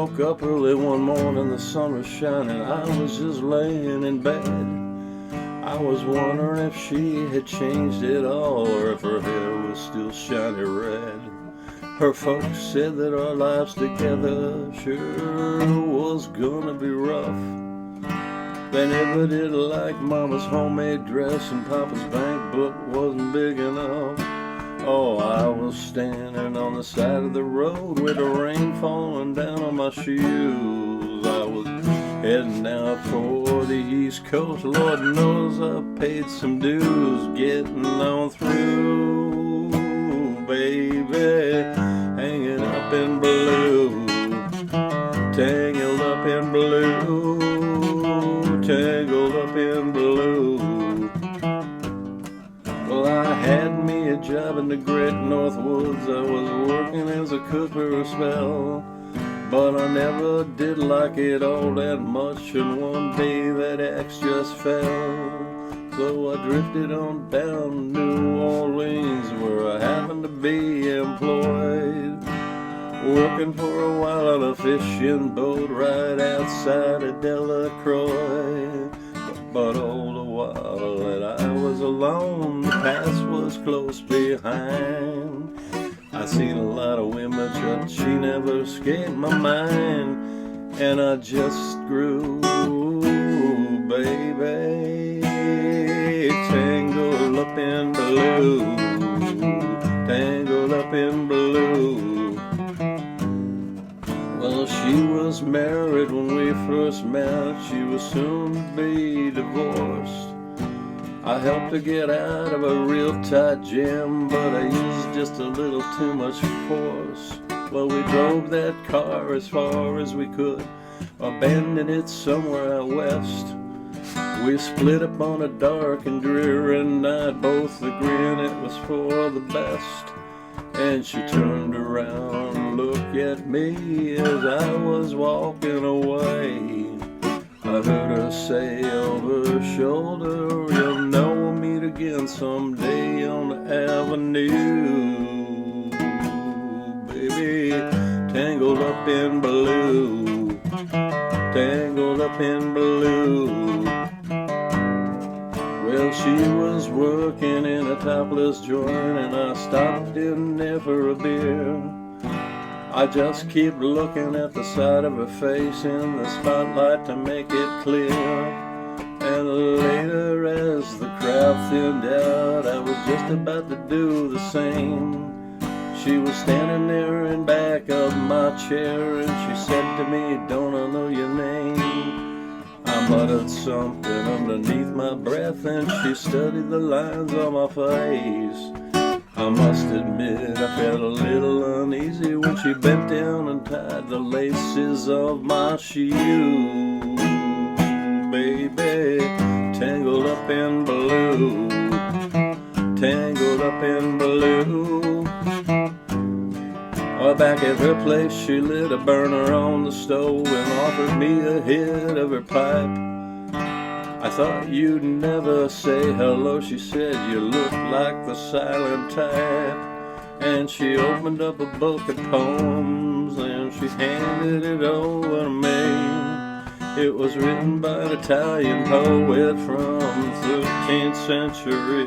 woke up early one morning, the sun was shining, I was just laying in bed. I was wondering if she had changed at all, or if her hair was still shiny red. Her folks said that our lives together sure was gonna be rough. They never did like Mama's homemade dress, and Papa's bank book wasn't big enough. Oh, I was standing on the side of the road with the rain falling down on my shoes. I was heading out for the East Coast. Lord knows I paid some dues getting on through, baby. Hanging up in blue, tangled up in blue, tangled up in blue. Well, I had me a job in the great North Woods. I was working as a cook for a spell, but I never did like it all that much, and one day that axe just fell. So I drifted on down to New Orleans, where I happened to be employed, working for a while on a fishing boat right outside of Delacroix. But all the while that I was alone, the past was close behind. I seen a lot of women, but she never escaped my mind, and I just grew, baby, tangled up in blue, tangled up in blue. Well, she was married when we first met. She was soon to be divorced. I helped her get out of a real tight jam, but I used just a little too much force. Well, we drove that car as far as we could, abandoned it somewhere out west. We split up on a dark and dreary night, both agreeing it was for the best. And she turned around and looked at me as I was walking away. I heard her say over her shoulder, "You'll know we'll meet again someday on the avenue, baby, tangled up in blue, tangled up in blue." Well, she was working in a topless joint, and I stopped in there for a beer. I just keep looking at the side of her face in the spotlight to make it clear. And later, as the crowd thinned out, I was just about to do the same. She was standing there in back of my chair, and she said to me, "Don't I know your name?" I muttered something underneath my breath, and she studied the lines on my face. I must admit I felt a little uneasy when she bent down and tied the laces of my shoe, baby, tangled up in blue, tangled up in blue. Back at her place, she lit a burner on the stove and offered me a hit of her pipe. "I thought you'd never say hello," she said, "you look like the silent type." And she opened up a book of poems and she handed it over to me. It was written by an Italian poet from the 13th century,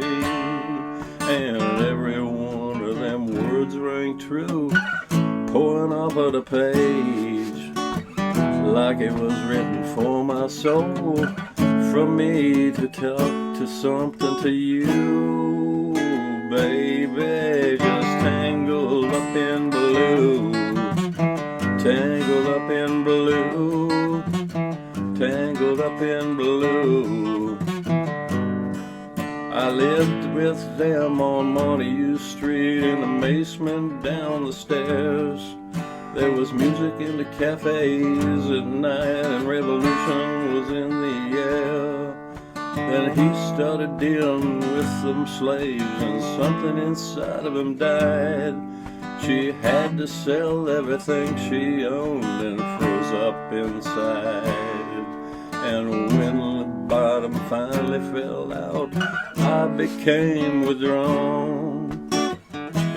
and every one of them words rang true, pouring off of the page like it was written for my soul, from me to talk to something to you, baby, just tangled up in blue, tangled up in blue, tangled up in blue. I lived with them on Montague Street, in the basement down the stairs. There was music in the cafes at night, and revolution was in the air. Then he started dealing with some slaves, and something inside of him died. She had to sell everything she owned and froze up inside. And when the bottom finally fell out, I became withdrawn.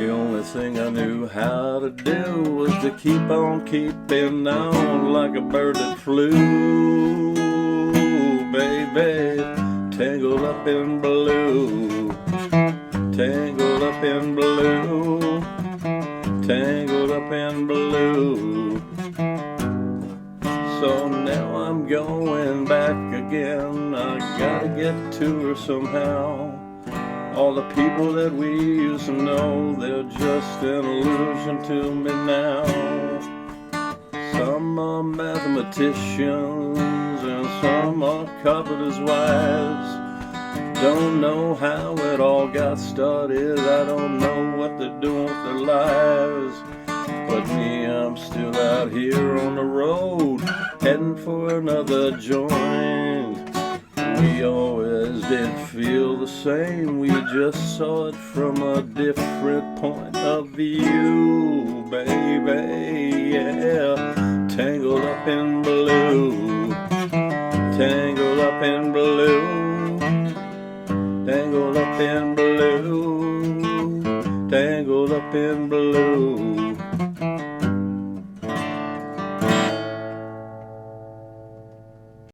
The only thing I knew how to do was to keep on keeping on like a bird that flew, baby. Tangled up in blue, tangled up in blue, tangled up in blue. So now I'm going back again. I gotta get to her somehow. All the people that we used to know, they're just an illusion to me now. Some are mathematicians and some are carpenters' wives. Don't know how it all got started. I don't know what they're doing with their lives. But me, I'm still out here on the road, heading for another joint. We always did feel the same, we just saw it from a different point of view, baby, yeah. Tangled up in blue, tangled up in blue, tangled up in blue, tangled up in blue.